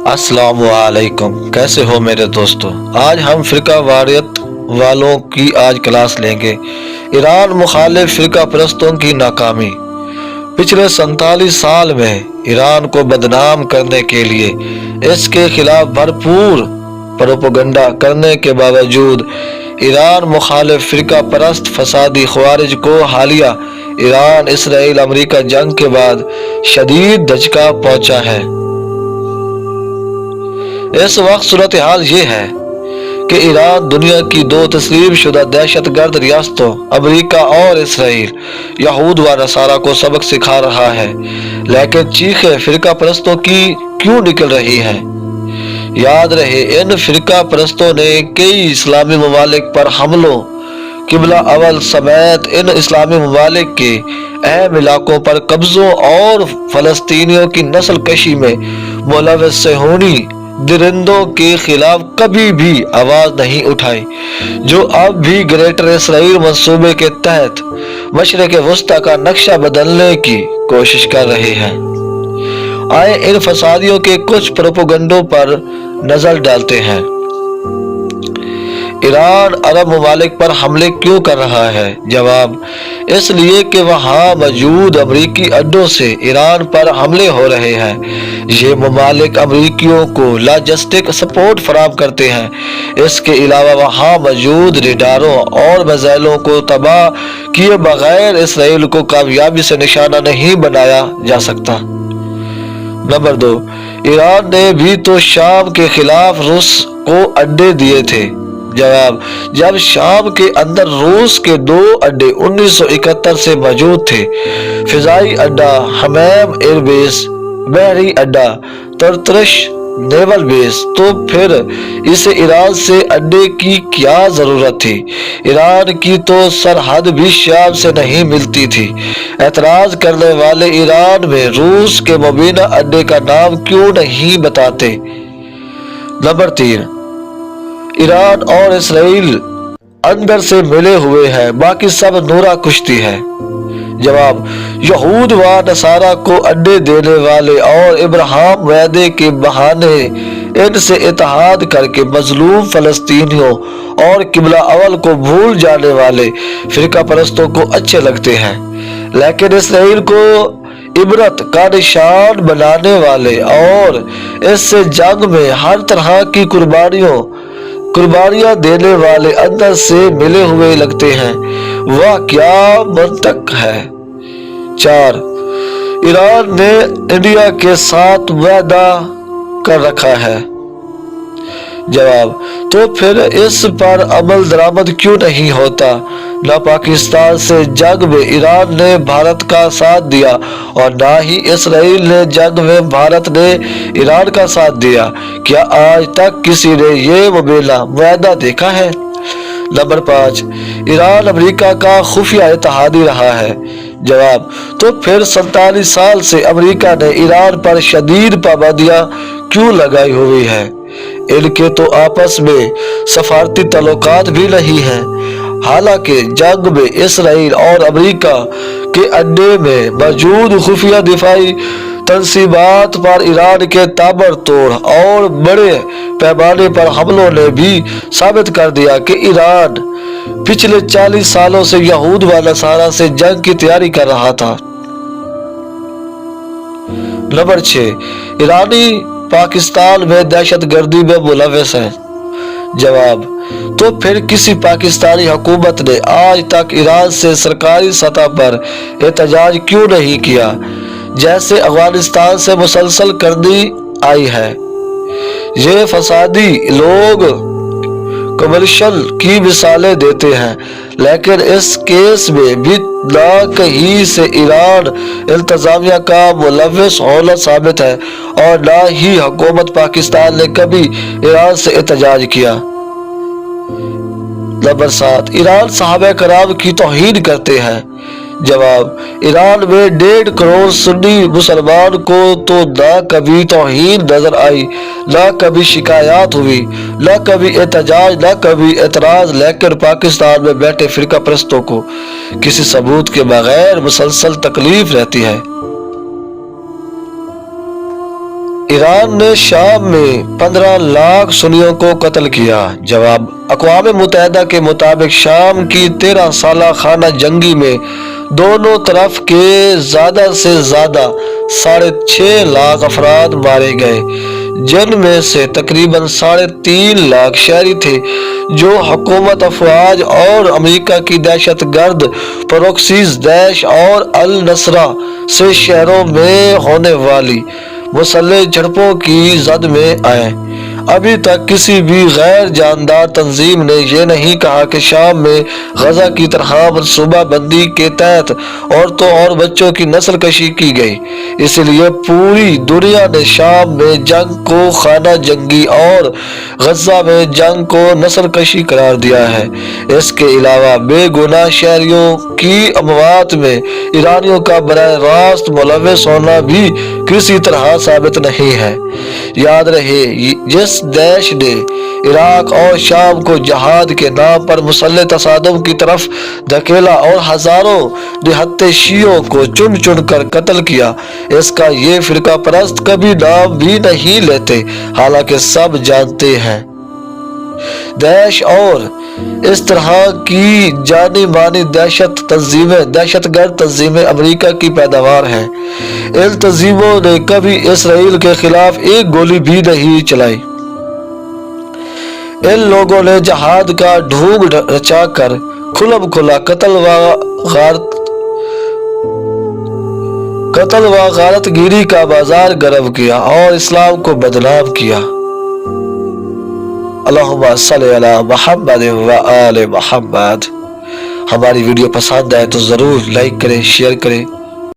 अस्सलाम वालेकुम। कैसे हो मेरे दोस्तों? आज हम फ़िरका वारियत वालों की आज क्लास लेंगे। ईरान मुखालिफ फ़िरका परस्तों की नाकामी। पिछले 47 साल में ईरान को बदनाम करने के लिए इसके खिलाफ भरपूर प्रोपेगेंडा करने के बावजूद ईरान मुखालिफ फ़िरका परस्त फसादी ख्वारिज को हालिया ईरान इसराइल अमेरिका जंग के बाद शदीद धचका पहुंचा है। इस वक्त सूरत हाल ये है कि ईरान दुनिया की दो तस्लीम शुदा दहशत गर्द रियासतों अमेरिका और इसराइल यहूद व नसारा को सबक सिखा रहा है, लेकिन चीखें फ़िरका परस्तों की क्यों निकल रही हैं? याद रहे, इन फ़िरका परस्तों ने कई इस्लामी ममालिक पर हमलों, किबला अवल समेत इन इस्लामी ममालिक के अहम इलाकों पर कब्जों और फ़लस्तीनियों की नस्ल कशी में मुलव्वस सेहूनी दरिंदों के खिलाफ कभी भी आवाज नहीं उठाई, जो अब भी ग्रेटर इसराइल मंसूबे के तहत मशरिक़ वस्ता का नक्शा बदलने की कोशिश कर रहे हैं। आए इन फसादियों के कुछ प्रोपेगेंडों पर नजर डालते हैं। ईरान अरब ममालिक पर हमले क्यों कर रहा है? जवाब, इसलिए कि वहाँ मौजूद अमरीकी अड्डों से ईरान पर हमले हो रहे हैं। ये ममालिक अमरीकियों को लॉजिस्टिक सपोर्ट फराहम करते हैं। इसके अलावा वहाँ मौजूद रेडारों और मिसाइलों को तबाह किए बगैर इसराइल को कामयाबी से निशाना नहीं बनाया जा सकता। नंबर 2, ईरान ने भी तो शाम के खिलाफ रूस को अड्डे दिए थे। जवाब, जब शाम के अंदर रूस के 2 अड्डे 1971 से मौजूद थे, फिजाई अड्डा हमेम एयरबेस, बहरी अड्डा तरतरश नेवल बेस, तो फिर इसे ईरान से अड्डे की क्या जरूरत थी? ईरान की तो सरहद भी शाम से नहीं मिलती थी। एतराज करने वाले ईरान में रूस के मुबीना अड्डे का नाम क्यों नहीं बताते? नंबर 3, ईरान और इसराइल अंदर से मिले हुए हैं, बाकी सब नूरा कुश्ती है। जवाब, यहूद व नसारा को अड्डे देने वाले और इब्राहिम वादे के बहाने इनसे इत्तेहाद करके मजलूम फलस्तीनियों और किबला अवल को भूल जाने वाले फ़िरका परस्तों को अच्छे लगते हैं, लेकिन इसराइल को इबरत का निशान बनाने वाले और इससे जंग में हर तरह की कुर्बानियां देने वाले अंदर से मिले हुए लगते हैं। वह क्या मंतक है? 4, ईरान ने इंडिया के साथ वादा कर रखा है। जवाब, तो फिर इस पर अमल दरामद क्यों नहीं होता? न पाकिस्तान से जंग में ईरान ने भारत का साथ दिया और न ही इसराइल ने जंग में भारत ने ईरान का साथ दिया। क्या आज तक किसी ने ये मुबीना वादा देखा है? नंबर 5, ईरान अमेरिका का खुफिया इत्तेहादी रहा है। जवाब, तो फिर 47 साल से अमेरिका ने ईरान पर शदीद पाबंदियां क्यों लगाई हुई है? इनके तो आपस में सफारती तल्लुकात भी नहीं हैं। हालांकि जंग में इसराइल और अमेरिका के अड्डे में मौजूद खुफिया दिफाई तंसीबात पर ईरान के ताबड़तोड़ और बड़े पैमाने पर हमलों ने भी साबित कर दिया कि ईरान पिछले 40 सालों से यहूद व नसारा से जंग की तैयारी कर रहा था। नंबर 6, ईरानी पाकिस्तान में दहशत गर्दी में मुलव्वस है। जवाब, तो फिर किसी पाकिस्तानी हुकूमत ने आज तक ईरान से सरकारी सतह पर एहतजाज क्यों नहीं किया, जैसे अफगानिस्तान से मुसलसल करनी आई है? ये फसादी लोग कमर्शियल की मिसालें देते हैं, लेकिन इस केस में भी ना कहीं से ईरान इंतजामिया का मुलव्वस होना साबित है और ना ही हुकूमत पाकिस्तान ने कभी ईरान से एहतजाज किया। नंबर 7, ईरान सहाबा कराम की तौहीन करते हैं। जवाब, ईरान में 1.5 करोड़ सुन्नी मुसलमान को तो ना कभी तौहीन नजर आई, ना कभी शिकायत हुई, ना कभी एहतजाज, ना कभी एतराज, लेकिन पाकिस्तान में बैठे फ़िरका परस्तों को किसी सबूत के बगैर मुसलसल तकलीफ रहती है। ایران نے شام میں 15 لاکھ سنیوں کو قتل کیا۔ جواب: اقوام متحدہ کے مطابق شام کی 13 سالہ خانہ جنگی میں دونوں طرف کے زیادہ سے زیادہ 6.5 لاکھ افراد مارے گئے، جن میں سے تقریباً 3.5 لاکھ شہری تھے جو حکومت افواج اور امریکہ کی دہشت گرد پروکسیز داعش اور النصرہ سے شہروں میں ہونے والی مسلح جھڑپوں کی زد میں آئے۔ ابھی تک کسی بھی غیر جاندار تنظیم نے یہ نہیں کہا کہ شام میں غزہ کی طرح منصوبہ بندی کے تحت عورتوں اور بچوں کی نسل کشی کی گئی۔ اس لیے پوری دنیا نے شام میں جنگ کو خانہ جنگی اور غزہ میں جنگ کو نسل کشی قرار دیا ہے۔ اس کے علاوہ بے گناہ شہریوں کی اموات میں ایرانیوں کا براہ راست ملوث ہونا بھی کسی طرح ثابت نہیں ہے۔ یاد رہے، جس داعش نے عراق اور شام کو جہاد کے نام پر مسلح تصادم کی طرف دھکیلا اور ہزاروں نہتے شیعوں کو چن چن کر قتل کیا، اس کا یہ فرقہ پرست کبھی نام بھی نہیں لیتے، حالانکہ سب جانتے ہیں داعش اور اس طرح کی جانی مانی دہشت گرد تنظیمیں امریکہ کی پیداوار ہیں۔ ان تنظیموں نے کبھی اسرائیل کے خلاف ایک گولی بھی نہیں چلائی۔ ان لوگوں نے جہاد کا ڈھونگ رچا کر کھلم کھلا قتل و غارت گیری کا بازار گرم کیا اور اسلام کو بدنام کیا۔ اللہم صلی علی محمد و آل محمد۔ ہماری ویڈیو پسند آئے تو ضرور لائک کریں، شیئر کریں